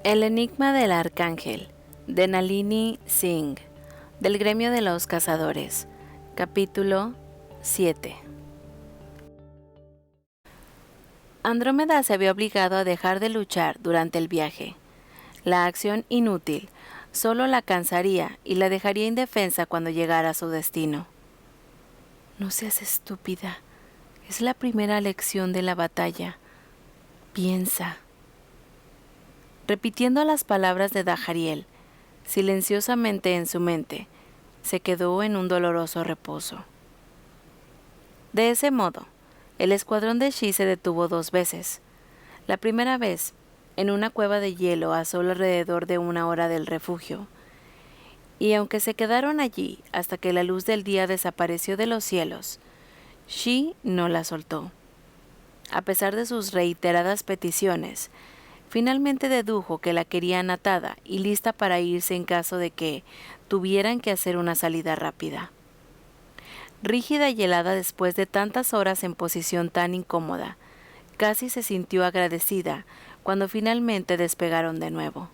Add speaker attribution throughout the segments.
Speaker 1: El enigma del arcángel, de Nalini Singh, del gremio de los cazadores, capítulo 7. Andrómeda se había obligado a dejar de luchar durante el viaje. La acción inútil solo la cansaría y la dejaría indefensa cuando llegara a su destino. No seas estúpida. Es la primera lección de la batalla. Piensa. Repitiendo las palabras de Dahariel, silenciosamente en su mente, se quedó en un doloroso reposo. De ese modo, el escuadrón de Shi se detuvo 2 veces. La primera vez, en una cueva de hielo a solo alrededor de 1 hora del refugio. Y aunque se quedaron allí hasta que la luz del día desapareció de los cielos, Shi no la soltó. A pesar de sus reiteradas peticiones, finalmente dedujo que la querían atada y lista para irse en caso de que tuvieran que hacer una salida rápida. Rígida y helada después de tantas horas en posición tan incómoda, casi se sintió agradecida cuando finalmente despegaron de nuevo.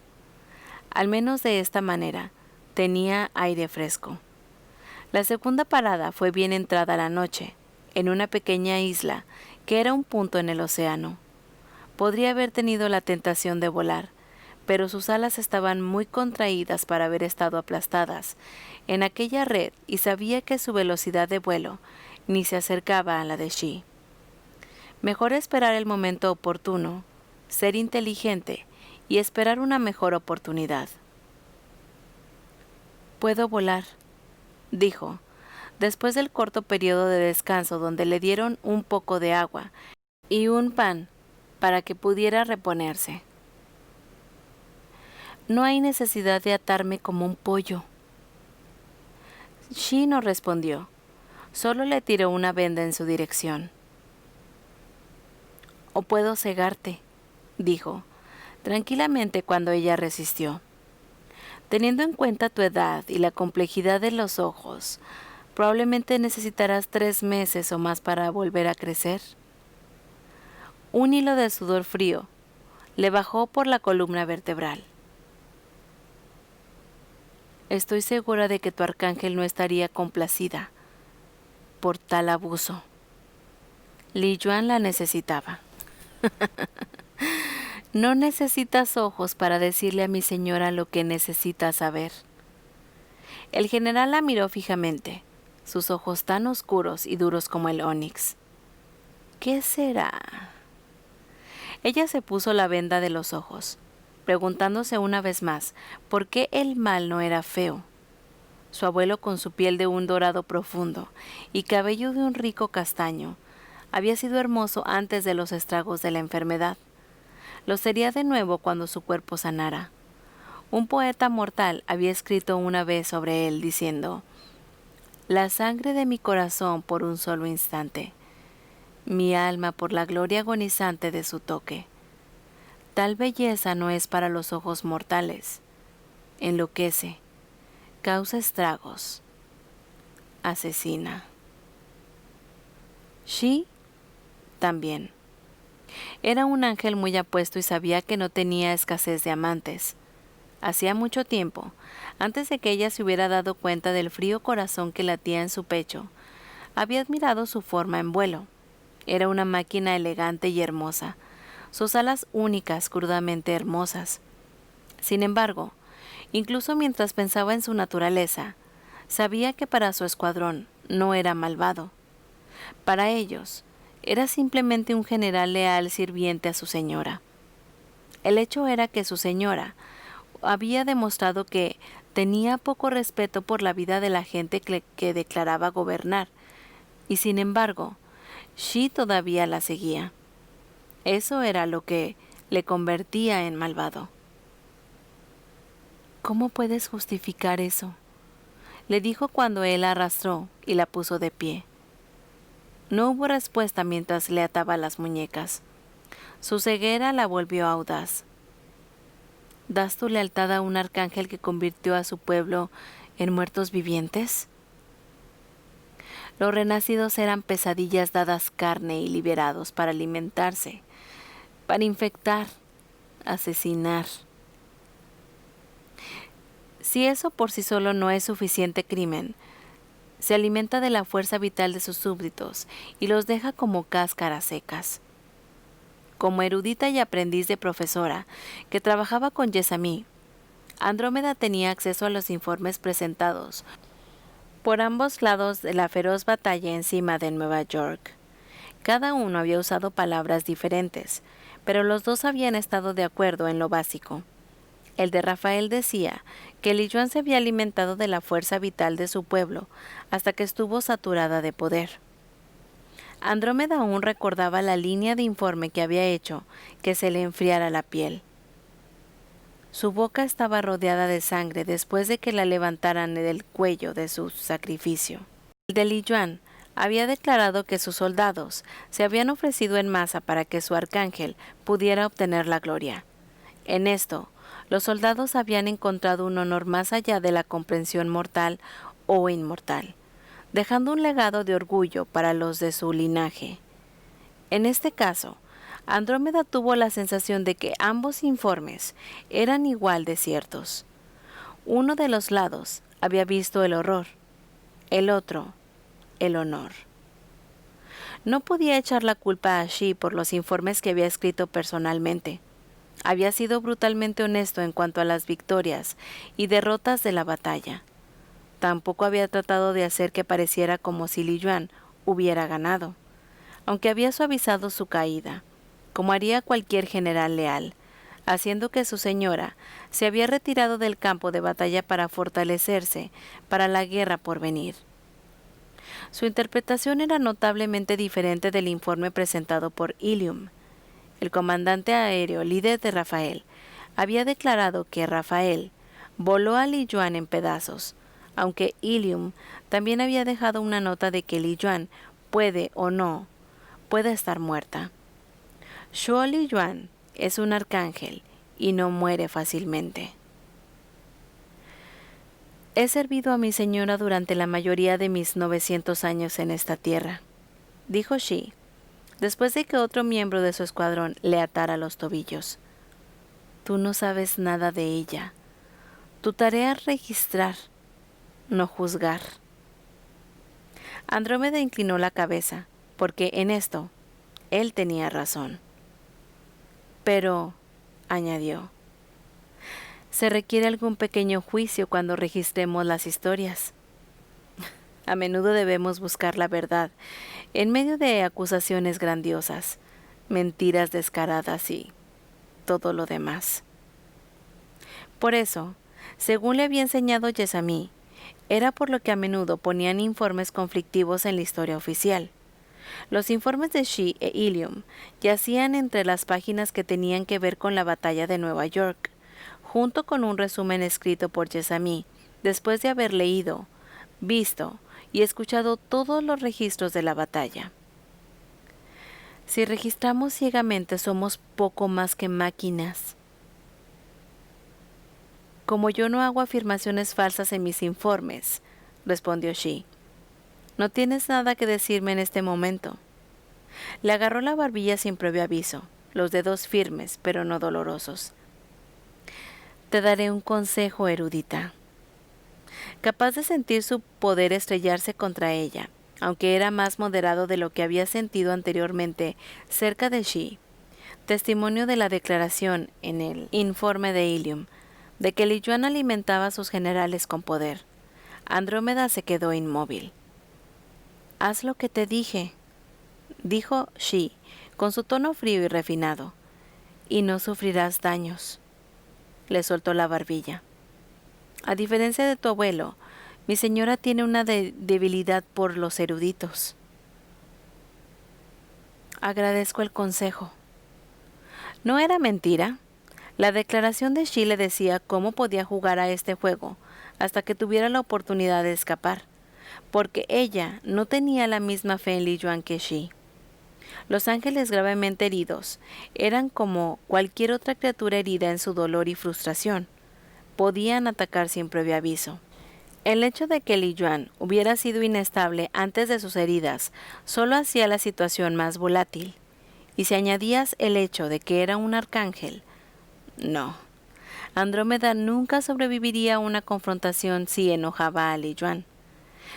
Speaker 1: Al menos de esta manera, tenía aire fresco. La segunda parada fue bien entrada la noche, en una pequeña isla que era un punto en el océano. Podría haber tenido la tentación de volar, pero sus alas estaban muy contraídas para haber estado aplastadas en aquella red y sabía que su velocidad de vuelo ni se acercaba a la de Shi. Mejor esperar el momento oportuno, ser inteligente y esperar una mejor oportunidad. «Puedo volar», dijo, después del corto periodo de descanso donde le dieron un poco de agua y un pan para que pudiera reponerse. «No hay necesidad de atarme como un pollo». Shi no respondió, solo le tiró una venda en su dirección. «O puedo cegarte», dijo, tranquilamente cuando ella resistió. «Teniendo en cuenta tu edad y la complejidad de los ojos, probablemente necesitarás 3 meses o más para volver a crecer». Un hilo de sudor frío le bajó por la columna vertebral. «Estoy segura de que tu arcángel no estaría complacida por tal abuso». Li Yuan la necesitaba. «No necesitas ojos para decirle a mi señora lo que necesita saber». El general la miró fijamente, sus ojos tan oscuros y duros como el ónix. «¿Qué será?». Ella se puso la venda de los ojos, preguntándose una vez más por qué el mal no era feo. Su abuelo, con su piel de un dorado profundo y cabello de un rico castaño, había sido hermoso antes de los estragos de la enfermedad. Lo sería de nuevo cuando su cuerpo sanara. Un poeta mortal había escrito una vez sobre él diciendo: «La sangre de mi corazón por un solo instante, mi alma por la gloria agonizante de su toque. Tal belleza no es para los ojos mortales. Enloquece, causa estragos, asesina». Shi también. Era un ángel muy apuesto y sabía que no tenía escasez de amantes. Hacía mucho tiempo, antes de que ella se hubiera dado cuenta del frío corazón que latía en su pecho, había admirado su forma en vuelo. Era una máquina elegante y hermosa, sus alas únicas, crudamente hermosas. Sin embargo, incluso mientras pensaba en su naturaleza, sabía que para su escuadrón no era malvado. Para ellos, era simplemente un general leal sirviente a su señora. El hecho era que su señora había demostrado que tenía poco respeto por la vida de la gente que declaraba gobernar, y sin embargo, Shi todavía la seguía. Eso era lo que le convertía en malvado. «¿Cómo puedes justificar eso?», le dijo cuando él la arrastró y la puso de pie. No hubo respuesta mientras le ataba las muñecas. Su ceguera la volvió audaz. «¿Das tu lealtad a un arcángel que convirtió a su pueblo en muertos vivientes?». Los renacidos eran pesadillas dadas carne y liberados para alimentarse, para infectar asesinar. Si eso por sí solo no es suficiente crimen, se alimenta de la fuerza vital de sus súbditos y los deja como cáscaras secas. Como erudita y aprendiz de profesora que trabajaba con Yesamí, Andrómeda tenía acceso a los informes presentados por ambos lados de la feroz batalla encima de Nueva York. Cada uno había usado palabras diferentes, pero los dos habían estado de acuerdo en lo básico. El de Rafael decía que Li Yuan se había alimentado de la fuerza vital de su pueblo hasta que estuvo saturada de poder. Andrómeda aún recordaba la línea de informe que había hecho que se le enfriara la piel. Su boca estaba rodeada de sangre después de que la levantaran del cuello de su sacrificio. El de Li Yuan había declarado que sus soldados se habían ofrecido en masa para que su arcángel pudiera obtener la gloria. En esto, los soldados habían encontrado un honor más allá de la comprensión mortal o inmortal, dejando un legado de orgullo para los de su linaje. En este caso, Andrómeda tuvo la sensación de que ambos informes eran igual de ciertos. Uno de los lados había visto el horror, el otro, el honor. No podía echar la culpa a Shi por los informes que había escrito personalmente. Había sido brutalmente honesto en cuanto a las victorias y derrotas de la batalla. Tampoco había tratado de hacer que pareciera como si Li Yuan hubiera ganado, aunque había suavizado su caída, como haría cualquier general leal, haciendo que su señora se había retirado del campo de batalla para fortalecerse para la guerra por venir. Su interpretación era notablemente diferente del informe presentado por Ilium. El comandante aéreo líder de Rafael había declarado que Rafael voló a Li Yuan en pedazos, aunque Ilium también había dejado una nota de que Li Yuan puede o no puede estar muerta. Shuo Li Yuan es un arcángel y no muere fácilmente. He servido a mi señora durante la mayoría de mis 900 años en esta tierra, dijo Shi, después de que otro miembro de su escuadrón le atara los tobillos. Tú no sabes nada de ella. Tu tarea es registrar, no juzgar. Andrómeda inclinó la cabeza, porque en esto él tenía razón. Pero, añadió, se requiere algún pequeño juicio cuando registremos las historias. A menudo debemos buscar la verdad en medio de acusaciones grandiosas, mentiras descaradas y todo lo demás. Por eso, según le había enseñado Yesamí, era por lo que a menudo ponían informes conflictivos en la historia oficial. Los informes de Shi e Ilium yacían entre las páginas que tenían que ver con la batalla de Nueva York, junto con un resumen escrito por Yesamí, después de haber leído, visto y escuchado todos los registros de la batalla. Si registramos ciegamente, somos poco más que máquinas. Como yo no hago afirmaciones falsas en mis informes, respondió Shi, no tienes nada que decirme en este momento. Le agarró la barbilla sin previo aviso, los dedos firmes pero no dolorosos. Te daré un consejo, erudita. Capaz de sentir su poder estrellarse contra ella, aunque era más moderado de lo que había sentido anteriormente cerca de Shi, testimonio de la declaración en el informe de Ilium, de que Li Yuan alimentaba a sus generales con poder. Andrómeda se quedó inmóvil. Haz lo que te dije, dijo Shi, con su tono frío y refinado, y no sufrirás daños. Le soltó la barbilla. A diferencia de tu abuelo, mi señora tiene una debilidad por los eruditos. Agradezco el consejo. No era mentira. La declaración de Shi le decía cómo podía jugar a este juego hasta que tuviera la oportunidad de escapar, porque ella no tenía la misma fe en Li Yuan que Shi. Los ángeles gravemente heridos eran como cualquier otra criatura herida en su dolor y frustración. Podían atacar sin previo aviso. El hecho de que Li Yuan hubiera sido inestable antes de sus heridas solo hacía la situación más volátil, y si añadías el hecho de que era un arcángel, No. Andrómeda nunca sobreviviría a una confrontación si enojaba a Li Yuan.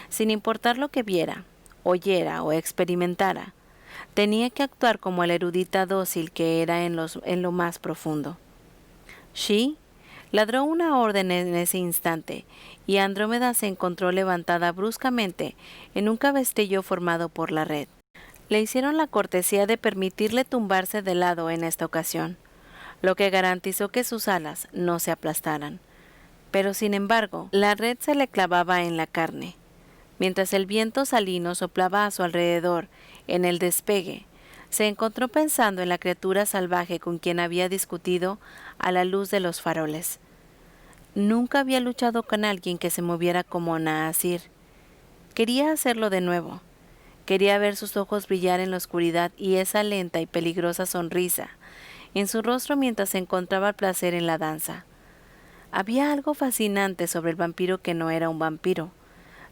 Speaker 1: Sin importar lo que viera, oyera o experimentara, tenía que actuar como la erudita dócil que era en lo más profundo. Shi ladró una orden en ese instante, y Andrómeda se encontró levantada bruscamente en un cabestillo formado por la red. Le hicieron la cortesía de permitirle tumbarse de lado en esta ocasión, lo que garantizó que sus alas no se aplastaran. Pero sin embargo, la red se le clavaba en la carne. Mientras el viento salino soplaba a su alrededor en el despegue, se encontró pensando en la criatura salvaje con quien había discutido a la luz de los faroles. Nunca había luchado con alguien que se moviera como Naasir. Quería hacerlo de nuevo. Quería ver sus ojos brillar en la oscuridad y esa lenta y peligrosa sonrisa en su rostro mientras se encontraba el placer en la danza. Había algo fascinante sobre el vampiro que no era un vampiro,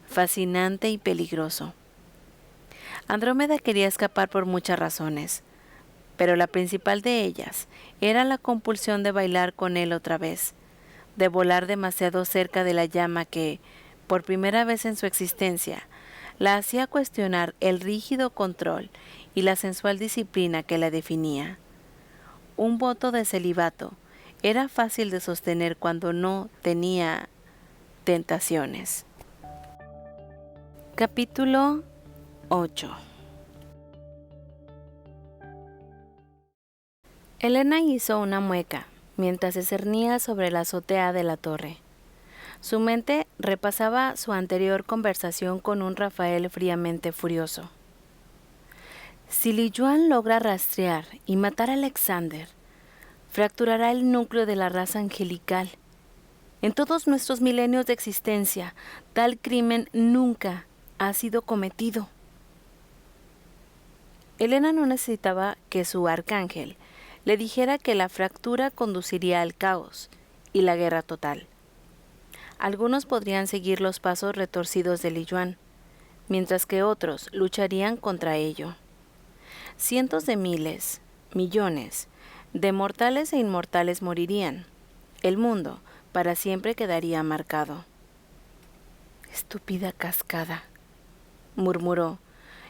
Speaker 1: fascinante y peligroso. Andrómeda quería escapar por muchas razones, pero la principal de ellas era la compulsión de bailar con él otra vez, de volar demasiado cerca de la llama que, por primera vez en su existencia, la hacía cuestionar el rígido control y la sensual disciplina que la definía. Un voto de celibato era fácil de sostener cuando no tenía tentaciones. Capítulo 8. Elena hizo una mueca mientras se cernía sobre la azotea de la torre. Su mente repasaba su anterior conversación con un Rafael fríamente furioso. Si Li Yuan logra rastrear y matar a Alexander, fracturará el núcleo de la raza angelical. En todos nuestros milenios de existencia, tal crimen nunca ha sido cometido. Elena no necesitaba que su arcángel le dijera que la fractura conduciría al caos y la guerra total. Algunos podrían seguir los pasos retorcidos de Li Yuan, mientras que otros lucharían contra ello. Cientos de miles, millones, de mortales e inmortales morirían. El mundo para siempre quedaría marcado. «Estúpida cascada», murmuró,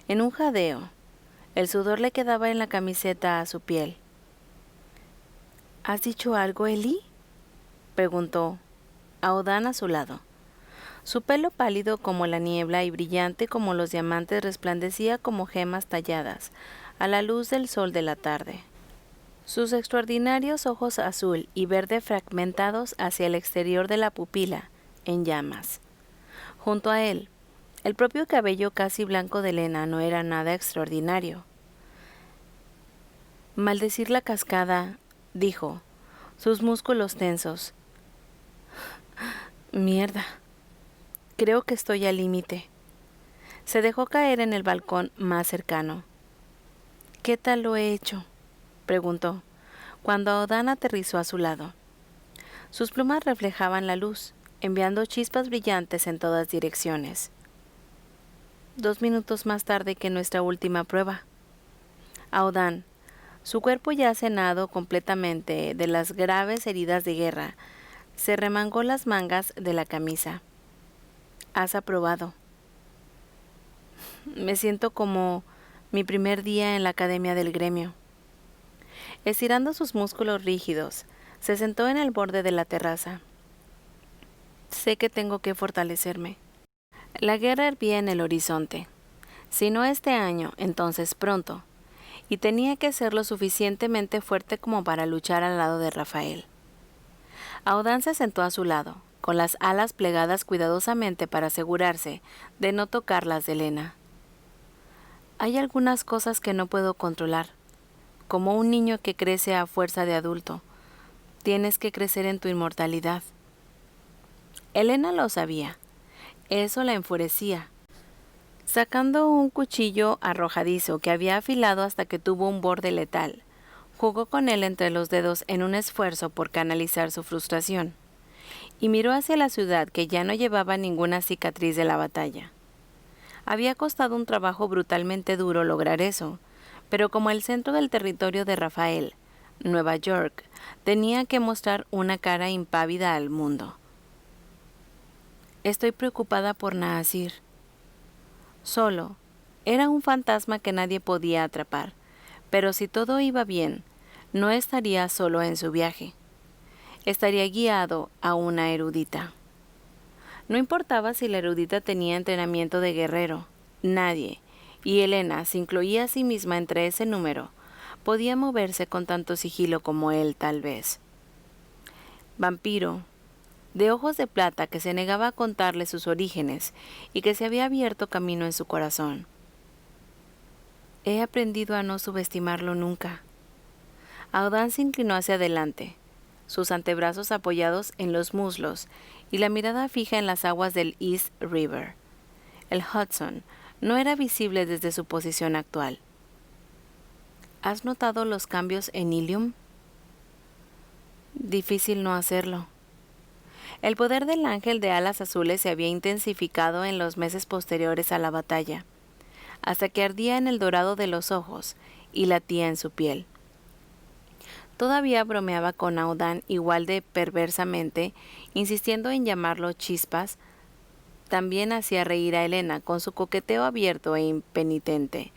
Speaker 1: en un jadeo. El sudor le quedaba en la camiseta a su piel. «¿Has dicho algo, Eli?», preguntó Aodan a su lado. Su pelo pálido como la niebla y brillante como los diamantes resplandecía como gemas talladas a la luz del sol de la tarde. Sus extraordinarios ojos azul y verde fragmentados hacia el exterior de la pupila, en llamas. Junto a él, el propio cabello casi blanco de Elena no era nada extraordinario. «Maldecir la cascada», dijo, sus músculos tensos. «Mierda. Creo que estoy al límite». Se dejó caer en el balcón más cercano. «¿Qué tal lo he hecho?», preguntó, cuando Aodan aterrizó a su lado. Sus plumas reflejaban la luz, enviando chispas brillantes en todas direcciones. 2 minutos más tarde que nuestra última prueba. Aodan, su cuerpo ya cenado completamente de las graves heridas de guerra, se remangó las mangas de la camisa. «Has aprobado». «Me siento como mi primer día en la academia del gremio». Estirando sus músculos rígidos, se sentó en el borde de la terraza. «Sé que tengo que fortalecerme». La guerra hervía en el horizonte. Si no este año, entonces pronto. Y tenía que ser lo suficientemente fuerte como para luchar al lado de Rafael. Aodan se sentó a su lado, con las alas plegadas cuidadosamente para asegurarse de no tocar las de Elena. «Hay algunas cosas que no puedo controlar. Como un niño que crece a fuerza de adulto, tienes que crecer en tu inmortalidad». Elena lo sabía. Eso la enfurecía. Sacando un cuchillo arrojadizo que había afilado hasta que tuvo un borde letal, jugó con él entre los dedos en un esfuerzo por canalizar su frustración, y miró hacia la ciudad que ya no llevaba ninguna cicatriz de la batalla. Había costado un trabajo brutalmente duro lograr eso, pero como el centro del territorio de Rafael, Nueva York, tenía que mostrar una cara impávida al mundo. Estoy preocupada por Naasir. Solo, era un fantasma que nadie podía atrapar, pero si todo iba bien, no estaría solo en su viaje. Estaría guiado a una erudita. No importaba si la erudita tenía entrenamiento de guerrero, nadie, y Elena se incluía a sí misma entre ese número, podía moverse con tanto sigilo como él, tal vez. Vampiro, de ojos de plata, que se negaba a contarle sus orígenes y que se había abierto camino en su corazón. He aprendido a no subestimarlo nunca. Aodan se inclinó hacia adelante, sus antebrazos apoyados en los muslos y la mirada fija en las aguas del East River. El Hudson no era visible desde su posición actual. ¿Has notado los cambios en Ilium? Difícil no hacerlo. El poder del ángel de alas azules se había intensificado en los meses posteriores a la batalla, hasta que ardía en el dorado de los ojos y latía en su piel. Todavía bromeaba con Aodan igual de perversamente, insistiendo en llamarlo Chispas. También hacía reír a Elena con su coqueteo abierto e impenitente,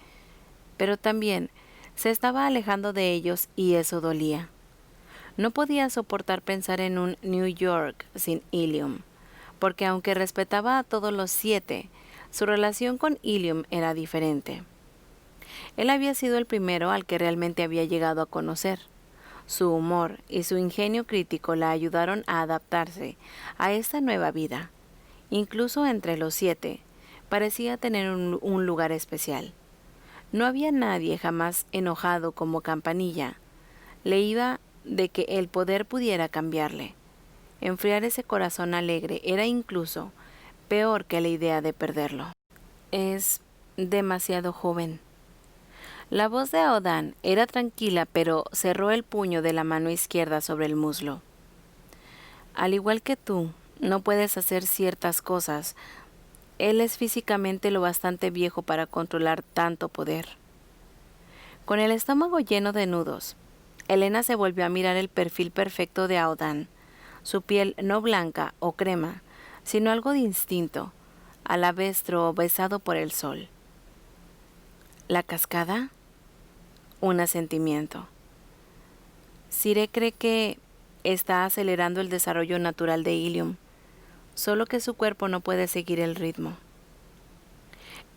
Speaker 1: pero también se estaba alejando de ellos y eso dolía. No podía soportar pensar en un New York sin Ilium, porque aunque respetaba a todos los 7, su relación con Ilium era diferente. Él había sido el primero al que realmente había llegado a conocer. Su humor y su ingenio crítico la ayudaron a adaptarse a esta nueva vida. Incluso entre los 7, parecía tener un lugar especial. No había nadie jamás enojado como Campanilla. Le iba de que el poder pudiera cambiarle. Enfriar ese corazón alegre era incluso peor que la idea de perderlo. Es demasiado joven. La voz de Aodan era tranquila, pero cerró el puño de la mano izquierda sobre el muslo. Al igual que tú, no puedes hacer ciertas cosas. Él es físicamente lo bastante viejo para controlar tanto poder. Con el estómago lleno de nudos, Elena se volvió a mirar el perfil perfecto de Aodan, su piel no blanca o crema, sino algo distinto, alabastro besado por el sol. ¿La cascada? Un asentimiento. Sire cree que está acelerando el desarrollo natural de Ilium, solo que su cuerpo no puede seguir el ritmo.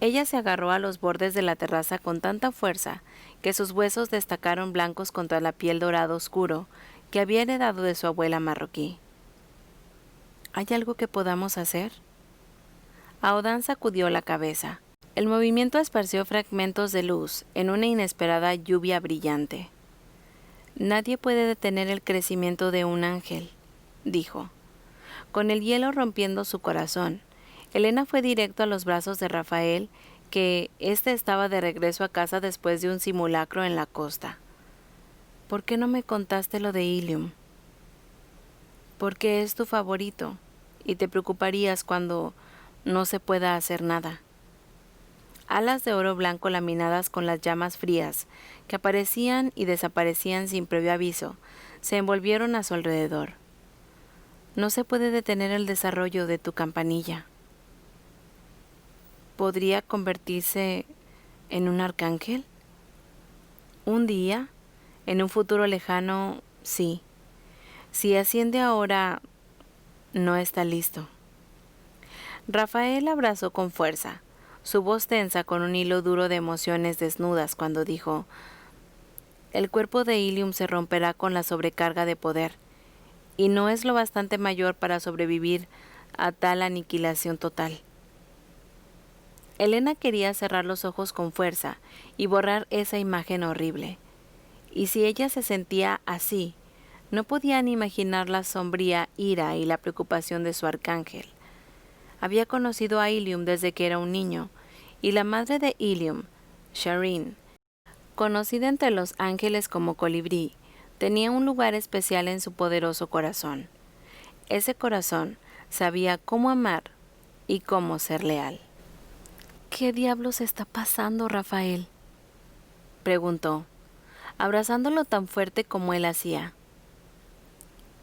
Speaker 1: Ella se agarró a los bordes de la terraza con tanta fuerza que sus huesos destacaron blancos contra la piel dorado oscuro que había heredado de su abuela marroquí. ¿Hay algo que podamos hacer? Aodan sacudió la cabeza. El movimiento esparció fragmentos de luz en una inesperada lluvia brillante. Nadie puede detener el crecimiento de un ángel, dijo. Con el hielo rompiendo su corazón, Elena fue directo a los brazos de Rafael, que éste estaba de regreso a casa después de un simulacro en la costa. ¿Por qué no me contaste lo de Ilium? Porque es tu favorito, y te preocuparías cuando no se pueda hacer nada. Alas de oro blanco laminadas con las llamas frías, que aparecían y desaparecían sin previo aviso, se envolvieron a su alrededor. No se puede detener el desarrollo de tu campanilla. ¿Podría convertirse en un arcángel? Un día, en un futuro lejano, sí. Si asciende ahora, no está listo. Rafael abrazó con fuerza, su voz tensa con un hilo duro de emociones desnudas cuando dijo: el cuerpo de Ilium se romperá con la sobrecarga de poder, y no es lo bastante mayor para sobrevivir a tal aniquilación total. Elena quería cerrar los ojos con fuerza y borrar esa imagen horrible. Y si ella se sentía así, no podían imaginar la sombría ira y la preocupación de su arcángel. Había conocido a Ilium desde que era un niño, y la madre de Ilium, Shireen, conocida entre los ángeles como Colibrí, tenía un lugar especial en su poderoso corazón. Ese corazón sabía cómo amar y cómo ser leal. ¿Qué diablos está pasando, Rafael?, preguntó. abrazándolo tan fuerte como él hacía.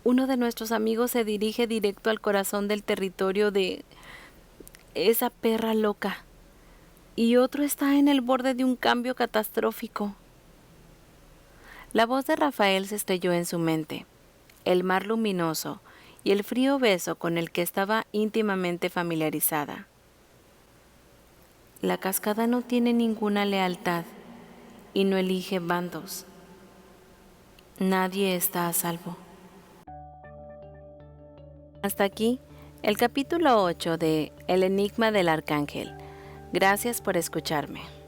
Speaker 1: Uno de nuestros amigos se dirige directo al corazón del territorio de esa perra loca, y otro está en el borde de un cambio catastrófico. La voz de Rafael se estrelló en su mente. El mar luminoso y el frío beso con el que estaba íntimamente familiarizada. La cascada no tiene ninguna lealtad y no elige bandos. Nadie está a salvo. Hasta aquí el capítulo 8 de El enigma del arcángel. Gracias por escucharme.